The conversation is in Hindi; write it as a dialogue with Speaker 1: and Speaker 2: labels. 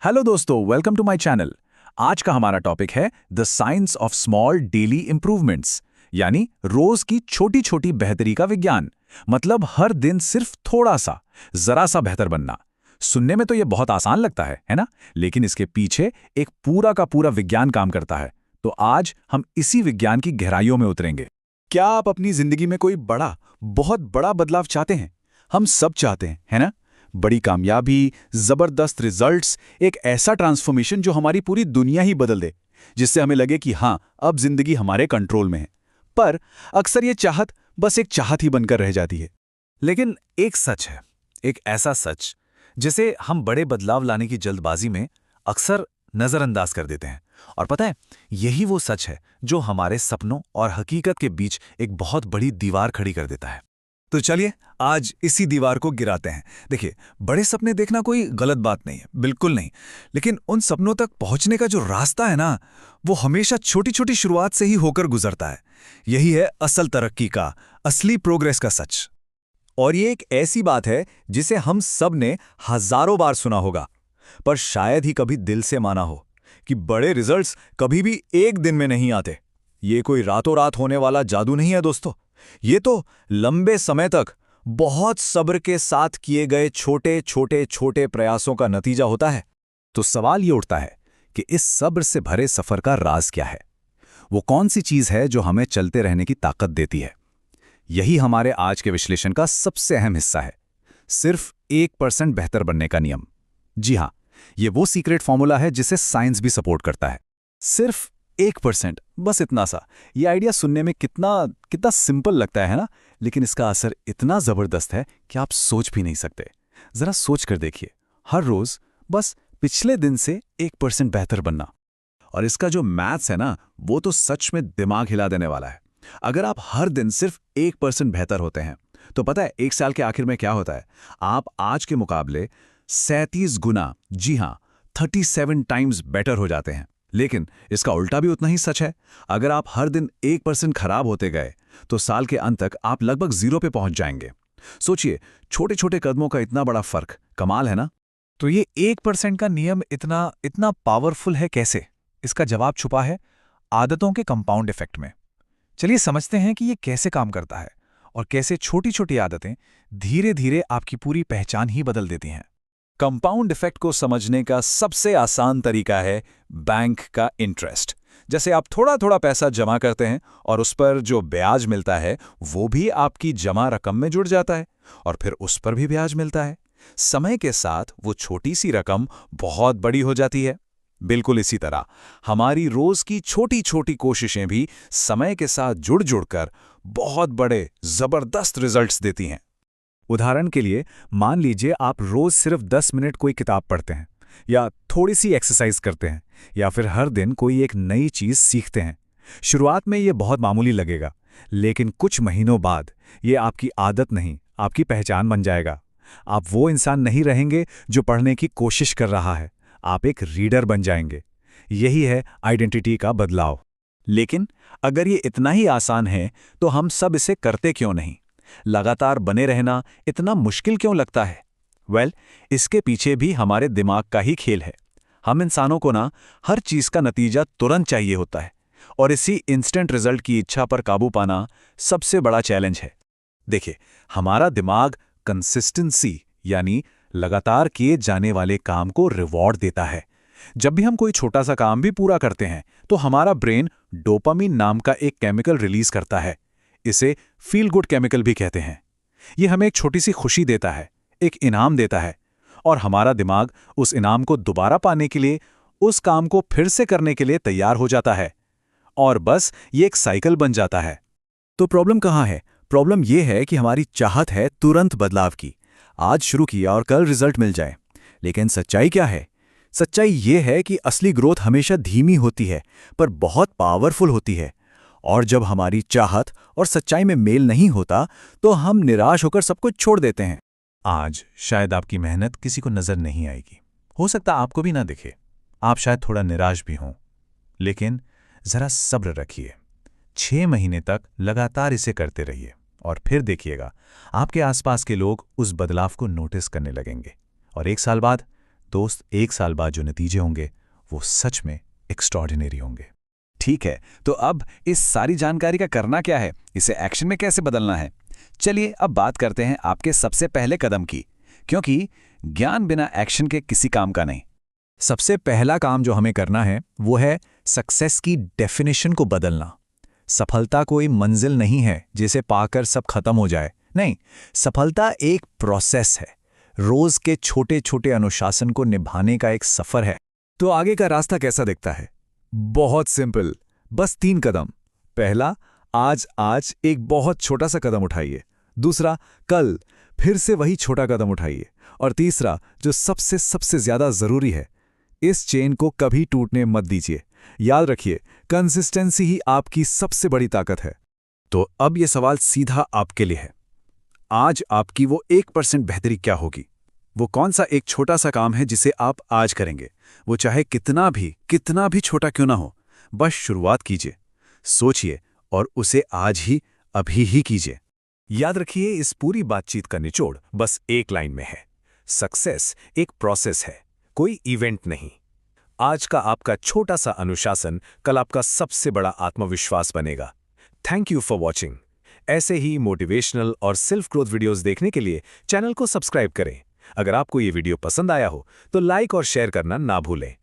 Speaker 1: हेलो दोस्तों, वेलकम टू माय चैनल। आज का हमारा टॉपिक है the science of small daily improvements, यानी रोज की छोटी छोटी बेहतरी का विज्ञान। मतलब हर दिन सिर्फ थोड़ा सा, जरा सा बेहतर बनना। सुनने में तो ये बहुत आसान लगता है ना? लेकिन इसके पीछे एक पूरा का पूरा विज्ञान काम करता है। तो आज हम इसी विज्ञान की गहराइयों में उतरेंगे। क्या आप अपनी जिंदगी में कोई बड़ा, बहुत बड़ा बदलाव चाहते हैं? हम सब चाहते हैं, है ना? बड़ी कामयाबी, जबरदस्त रिजल्ट्स, एक ऐसा ट्रांसफॉर्मेशन जो हमारी पूरी दुनिया ही बदल दे, जिससे हमें लगे कि हाँ, अब जिंदगी हमारे कंट्रोल में है। पर अक्सर ये चाहत बस एक चाहत ही बनकर रह जाती है। लेकिन एक सच है, एक ऐसा सच जिसे हम बड़े बदलाव लाने की जल्दबाजी में अक्सर नजरअंदाज कर देते हैं। और पता है, यही वो सच है जो हमारे सपनों और हकीकत के बीच एक बहुत बड़ी दीवार खड़ी कर देता है। तो चलिए आज इसी दीवार को गिराते हैं। देखिए, बड़े सपने देखना कोई गलत बात नहीं है, बिल्कुल नहीं। लेकिन उन सपनों तक पहुंचने का जो रास्ता है ना, वो हमेशा छोटी छोटी शुरुआत से ही होकर गुजरता है। यही है असल तरक्की का, असली प्रोग्रेस का सच। और ये एक ऐसी बात है जिसे हम सब ने हजारों बार सुना होगा, पर शायद ही कभी दिल से माना हो कि बड़े रिजल्ट्स कभी भी एक दिन में नहीं आते। ये कोई रातों रात होने वाला जादू नहीं है दोस्तों। ये तो लंबे समय तक बहुत सब्र के साथ किए गए छोटे छोटे छोटे प्रयासों का नतीजा होता है। तो सवाल ये उठता है कि इस सब्र से भरे सफर का राज क्या है? वो कौन सी चीज है जो हमें चलते रहने की ताकत देती है? यही हमारे आज के विश्लेषण का सबसे अहम हिस्सा है, सिर्फ 1% बेहतर बनने का नियम। जी हाँ, ये वो सीक्रेट फॉर्मूला है जिसे साइंस भी सपोर्ट करता है। सिर्फ 1%, बस इतना सा। ये आइडिया सुनने में कितना कितना सिंपल लगता है ना? लेकिन इसका असर इतना जबरदस्त है कि आप सोच भी नहीं सकते। जरा सोच कर देखिए, हर रोज बस पिछले दिन से 1% बेहतर बनना। और इसका जो मैथ्स है ना, वो तो सच में दिमाग हिला देने वाला है। अगर आप हर दिन सिर्फ 1% बेहतर होते हैं, तो पता है एक साल के आखिर में क्या होता है? आप आज के मुकाबले 37 गुना, जी हाँ, 37 टाइम्स बेटर हो जाते हैं। लेकिन इसका उल्टा भी उतना ही सच है। अगर आप हर दिन 1% खराब होते गए, तो साल के अंत तक आप लगभग 0 पे पहुंच जाएंगे। सोचिए, छोटे छोटे कदमों का इतना बड़ा फर्क, कमाल है ना? तो ये 1% का नियम इतना इतना पावरफुल है कैसे? इसका जवाब छुपा है आदतों के कंपाउंड इफेक्ट में। चलिए समझते हैं कि ये कैसे काम करता है और कैसे छोटी छोटी आदतें धीरे धीरे आपकी पूरी पहचान ही बदल देती हैं। कंपाउंड इफेक्ट को समझने का सबसे आसान तरीका है बैंक का इंटरेस्ट। जैसे आप थोड़ा थोड़ा पैसा जमा करते हैं और उस पर जो ब्याज मिलता है वो भी आपकी जमा रकम में जुड़ जाता है, और फिर उस पर भी ब्याज मिलता है। समय के साथ वो छोटी सी रकम बहुत बड़ी हो जाती है। बिल्कुल इसी तरह हमारी रोज की छोटी छोटी कोशिशें भी समय के साथ जुड़ जुड़कर बहुत बड़े जबरदस्त रिजल्ट्स देती हैं। उदाहरण के लिए, मान लीजिए आप रोज सिर्फ 10 मिनट कोई किताब पढ़ते हैं, या थोड़ी सी एक्सरसाइज करते हैं, या फिर हर दिन कोई एक नई चीज सीखते हैं। शुरुआत में ये बहुत मामूली लगेगा, लेकिन कुछ महीनों बाद ये आपकी आदत नहीं, आपकी पहचान बन जाएगा। आप वो इंसान नहीं रहेंगे जो पढ़ने की कोशिश कर रहा है, आप एक रीडर बन जाएंगे। यही है आइडेंटिटी का बदलाव। लेकिन अगर ये इतना ही आसान है, तो हम सब इसे करते क्यों नहीं? लगातार बने रहना इतना मुश्किल क्यों लगता है? इसके पीछे भी हमारे दिमाग का ही खेल है। हम इंसानों को ना हर चीज का नतीजा तुरंत चाहिए होता है, और इसी इंस्टेंट रिजल्ट की इच्छा पर काबू पाना सबसे बड़ा चैलेंज है। देखिए, हमारा दिमाग कंसिस्टेंसी यानी लगातार किए जाने वाले काम को रिवॉर्ड देता है। जब भी हम कोई छोटा सा काम भी पूरा करते हैं, तो हमारा ब्रेन डोपामिन नाम का एक केमिकल रिलीज करता है। इसे फील गुड केमिकल भी कहते हैं। ये हमें एक छोटी सी खुशी देता है, एक इनाम देता है, और हमारा दिमाग उस इनाम को दोबारा पाने के लिए, उस काम को फिर से करने के लिए तैयार हो जाता है। और बस ये एक साइकिल बन जाता है। तो प्रॉब्लम कहाँ है? प्रॉब्लम ये है कि हमारी चाहत है तुरंत बदलाव की। आज शुरू किया और कल रिजल्ट मिल जाए। लेकिन सच्चाई क्या है? सच्चाई ये है कि असली ग्रोथ हमेशा धीमी होती है, पर बहुत पावरफुल होती है। और जब हमारी चाहत और सच्चाई में मेल नहीं होता, तो हम निराश होकर सब कुछ छोड़ देते हैं। आज शायद आपकी मेहनत किसी को नजर नहीं आएगी, हो सकता आपको भी ना दिखे, आप शायद थोड़ा निराश भी हों। लेकिन जरा सब्र रखिए, 6 महीने तक लगातार इसे करते रहिए, और फिर देखिएगा आपके आसपास के लोग उस बदलाव को नोटिस करने लगेंगे। और 1 साल बाद दोस्त 1 साल बाद जो नतीजे होंगे वो सच में एक्स्ट्रॉर्डिनरी होंगे। ठीक है, तो अब इस सारी जानकारी का करना क्या है, इसे एक्शन में कैसे बदलना है? चलिए अब बात करते हैं आपके सबसे पहले कदम की, क्योंकि ज्ञान बिना एक्शन के किसी काम का नहीं। सबसे पहला काम जो हमें करना है वो है सक्सेस की डेफिनेशन को बदलना। सफलता कोई मंजिल नहीं है जिसे पाकर सब खत्म हो जाए। नहीं, सफलता एक प्रोसेस है, रोज के छोटे छोटे अनुशासन को निभाने का एक सफर है। तो आगे का रास्ता कैसा दिखता है? बहुत सिंपल, बस 3 कदम। पहला, आज एक बहुत छोटा सा कदम उठाइए। दूसरा, कल फिर से वही छोटा कदम उठाइए। और तीसरा, जो सबसे ज्यादा जरूरी है, इस चेन को कभी टूटने मत दीजिए। याद रखिए, कंसिस्टेंसी ही आपकी सबसे बड़ी ताकत है। तो अब यह सवाल सीधा आपके लिए है। आज आपकी वो 1% बेहतरी क्या होगी? वो कौन सा एक छोटा सा काम है जिसे आप आज करेंगे? वो चाहे कितना भी छोटा क्यों ना हो, बस शुरुआत कीजिए, सोचिए और उसे आज ही, अभी ही कीजिए। याद रखिए, इस पूरी बातचीत का निचोड़ बस एक लाइन में है। सक्सेस एक प्रोसेस है, कोई इवेंट नहीं। आज का आपका छोटा सा अनुशासन कल आपका सबसे बड़ा आत्मविश्वास बनेगा। Thank you for watching. ऐसे ही मोटिवेशनल और सेल्फ ग्रोथ वीडियोस देखने के लिए चैनल को सब्सक्राइब करें। अगर आपको ये वीडियो पसंद आया हो तो लाइक और शेयर करना ना भूलें।